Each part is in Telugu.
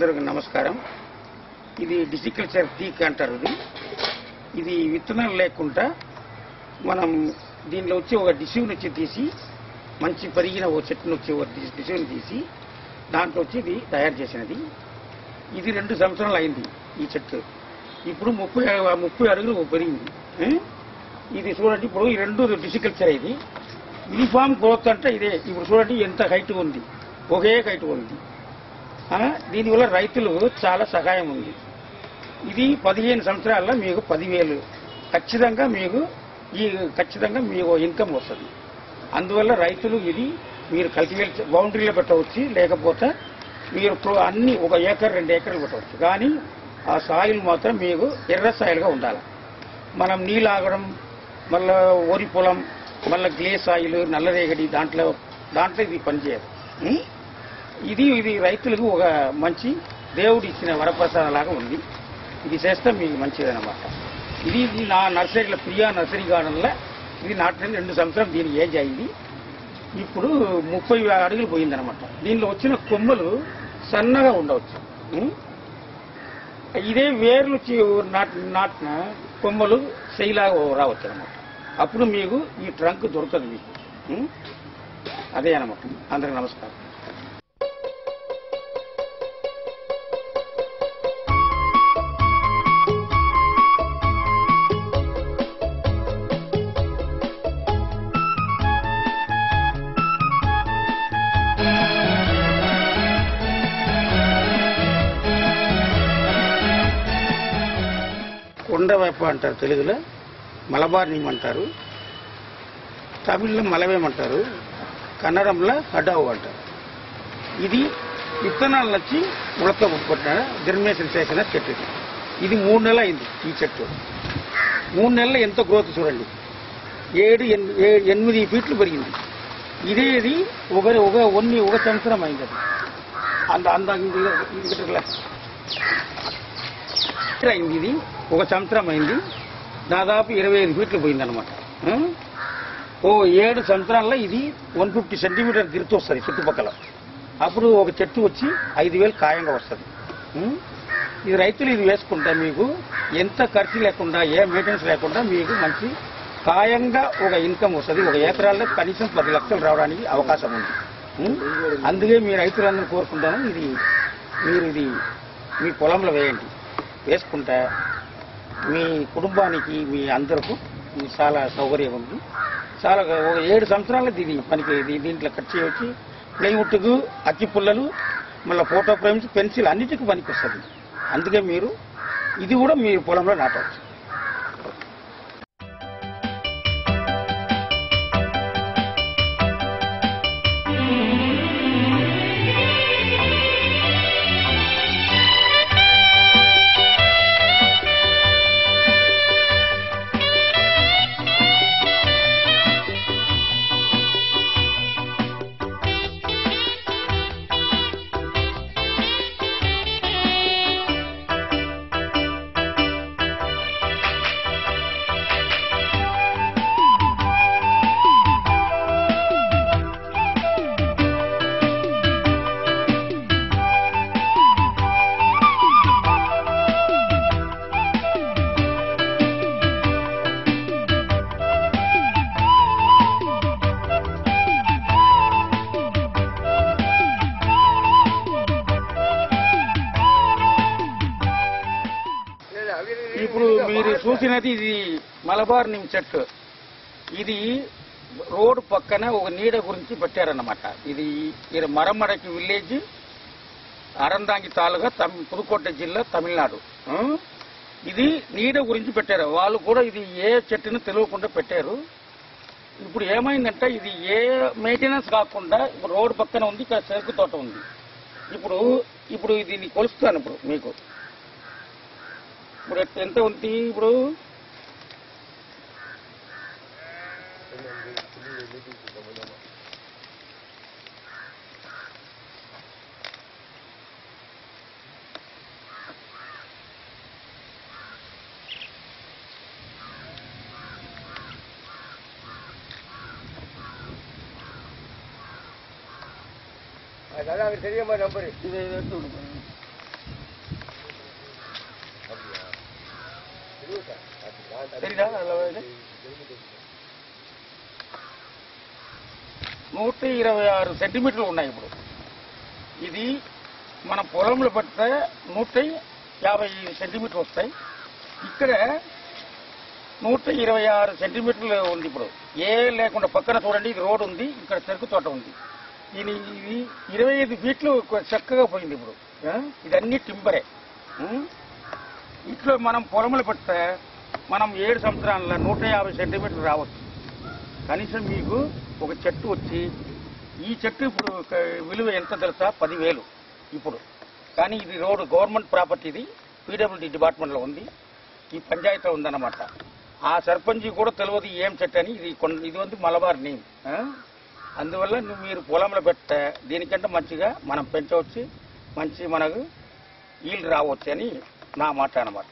అందరికీ నమస్కారం. ఇది డిసికల్చర్ టీక్ అంటారు. ఇది విత్తనాలు లేకుండా మనం దీనిలో వచ్చి ఒక డిసీవ్ నుంచి తీసి మంచి పరిగిన ఓ చెట్టును వచ్చి ఒక డిసీవ్ని తీసి దాంట్లో వచ్చి ఇది తయారు చేసినది. ఇది 2 సంవత్సరాలు అయింది ఈ చెట్టు. ఇప్పుడు 30 అడుగులు పెరిగింది. ఇది చూడండి, ఇప్పుడు ఈ 2 డిసికల్చర్. ఇది యూనిఫామ్ గ్రోత్ అంటే ఇదే. ఇప్పుడు చూడండి ఎంత హైట్ ఉంది, ఒకే హైట్ ఉంది. దీనివల్ల రైతులు చాలా సహాయం ఉంది. ఇది 15 సంవత్సరాల్లో మీకు 10,000 ఖచ్చితంగా మీకు ఇన్కమ్ వస్తుంది. అందువల్ల రైతులు ఇది మీరు కల్టివేట్ బౌండరీలో పెట్టవచ్చు, లేకపోతే మీరు అన్ని 1 ఏకర్ 2 ఏకర్లు పెట్టవచ్చు. కానీ ఆ సాయిల్ మాత్రం మీకు ఎర్ర సాయిల్గా ఉండాలి. మనం నీళ్ళు ఆగడం, మళ్ళీ వరి పొలం, మళ్ళీ గ్లే సాయిల్, నల్లరేగడి దాంట్లో ఇది పనిచేయదు. ఇది రైతులకు ఒక మంచి దేవుడు ఇచ్చిన వరప్రసాదం లాగా ఉంది. ఇది చేస్తే మీకు మంచిదన్నమాట. ఇది నా నర్సరీలో ప్రియా నర్సరీ గార్డెన్లో ఇది నాటిన 2 సంవత్సరాలు దీని ఏజ్ అయింది. ఇప్పుడు 30 అడుగులు పోయిందనమాట. దీనిలో వచ్చిన కొమ్మలు సన్నగా ఉండవచ్చు. ఇదే వేర్లు నాటిన కొమ్మలు శైలాగా రావచ్చు అనమాట. అప్పుడు మీకు ఈ ట్రంక్ దొరకదు మీకు. అదే అనమాట. అందరికి నమస్కారం. కొండవేప అంటారు, తెలుగులో మలబార్ నీమ్ అంటారు, తమిళ్లో మలవేమంటారు, కన్నడంలో అడావు అంటారు. ఇది విత్తనాలు వచ్చి ఉడత కొట్టిన జర్మినేషన్ చేసిన చెట్టు. ఇది 3 నెలలు అయింది ఈ చెట్టు. 3 నెలలు ఎంత గ్రోత్ చూడండి. 7-8 ఫీట్లు పెరిగింది. ఇది ఒక సంవత్సరం అయింది. అది అయింది. ఇది 1 సంవత్సరం అయింది. దాదాపు 25 ఫీట్లు పోయిందనమాట. 7 సంవత్సరాల్లో ఇది 150 సెంటీమీటర్ గిరుతు వస్తుంది చుట్టుపక్కల. అప్పుడు ఒక చెట్టు వచ్చి 5,000 ఖాయంగా వస్తుంది. ఇది రైతులు ఇది వేసుకుంటే మీకు ఎంత ఖర్చు లేకుండా, ఏ మెయింటెనెన్స్ లేకుండా మీకు మంచి ఖాయంగా ఒక ఇన్కమ్ వస్తుంది. 1 ఎకరాల్లో కనీసం 10 లక్షలు రావడానికి అవకాశం ఉంది. అందుకే మీ రైతులందరూ కోరుకుంటాను, మీరు ఇది మీ పొలంలో వేయండి. వేసుకుంటే మీ కుటుంబానికి, మీ అందరికీ చాలా సౌకర్యం ఉంది. చాలా 7 సంవత్సరాలు పనికి దీంట్లో కట్ చేయవచ్చు. ప్లైవుడ్కు, అక్కి పుల్లలు, మళ్ళీ ఫోటో ఫ్రేమ్స్, పెన్సిల్ అన్నిటికీ పనికి వస్తుంది. అందుకే మీరు ఇది కూడా మీ పొలంలో నాటవచ్చు. ఇప్పుడు మీరు చూసినది ఇది మలబార్ నిమ్ చెట్టు. ఇది రోడ్డు పక్కన ఒక నీడ గురించి పెట్టారన్నమాట. ఇది మరమడకి విలేజ్, అరందాంగి తాలూకా, పుదుకోట జిల్లా, తమిళనాడు. ఇది నీడ గురించి పెట్టారు. వాళ్ళు కూడా ఇది ఏ చెట్టును తెలియకుండా పెట్టారు. ఇప్పుడు ఏమైందంటే ఇది ఏ మెయింటెనెన్స్ కాకుండా రోడ్డు పక్కన ఉంది. ఇక్కడ చెరుకు తోట ఉంది. ఇప్పుడు దీన్ని కొలుస్తాను. ఇప్పుడు మీకు ఇప్పుడు ఎంత ఉంది? ఇప్పుడు அதான் அவர் தெரியுமா நம்பரு. తెలీదా 126 సెంటీమీటర్లు ఉన్నాయి ఇప్పుడు. ఇది మన పొలంలో పడితే 150 సెంటీమీటర్లు వస్తాయి. ఇక్కడ 126 సెంటీమీటర్లు ఉంది ఇప్పుడు. ఏ లేకుండా పక్కన చూడండి, ఇది రోడ్ ఉంది, ఇక్కడ చెరుకు తోట ఉంది. ఇది 25 ఫీట్లు చక్కగా పోయింది ఇప్పుడు. ఇదన్నీ టింబరే. ఇట్లా మనం పొలంలో పడితే మనం 7 సంవత్సరాల 150 సెంటీమీటర్లు రావచ్చు. కనీసం మీకు ఒక చెట్టు వచ్చి, ఈ చెట్టు ఇప్పుడు విలువ ఎంత తెలుసా? 10,000 ఇప్పుడు. కానీ ఇది రోడ్డు గవర్నమెంట్ ప్రాపర్టీ, ఇది పీడబ్ల్యూడీ డిపార్ట్మెంట్లో ఉంది, ఈ పంచాయతీలో ఉందన్నమాట. ఆ సర్పంచ్ కూడా తెలియదు ఏం చెట్టు అని. ఇది ఉంది మలబార్ నేమ్. అందువల్ల మీరు పొలంలో పెట్టే దీనికంటే మంచిగా మనం పెంచవచ్చు, మంచి మనకు ఈల్డ్ రావచ్చు అని నా మాట అన్నమాట.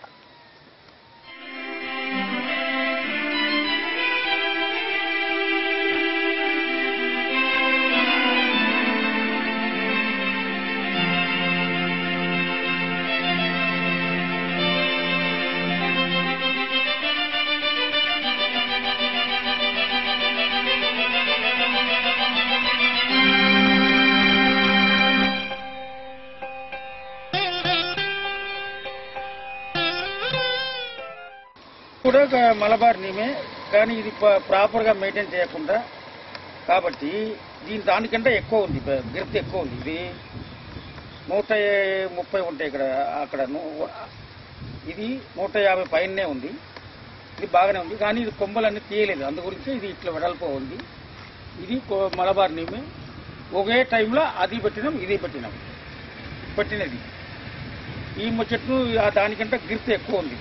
కూడా మలబార్ నేమే, కానీ ఇది ప్రాపర్గా మెయింటైన్ చేయకుండా కాబట్టి దానికంటే ఎక్కువ ఉంది, గిర్త్ ఎక్కువ ఉంది. ఇది 130 ఉంటాయి ఇక్కడ, అక్కడ ఇది 150 పైనే ఉంది. ఇది బాగానే ఉంది, కానీ ఇది కొమ్మలన్నీ తీయలేదు, అందు గురించి ఇది ఇట్లా వెడల్పు ఉంది. ఇది మలబార్ నేమే. ఒకే టైంలో అది పెట్టినాం, ఇది పెట్టినది. ఈ చెట్టు దానికంటే గిర్త్ ఎక్కువ ఉంది.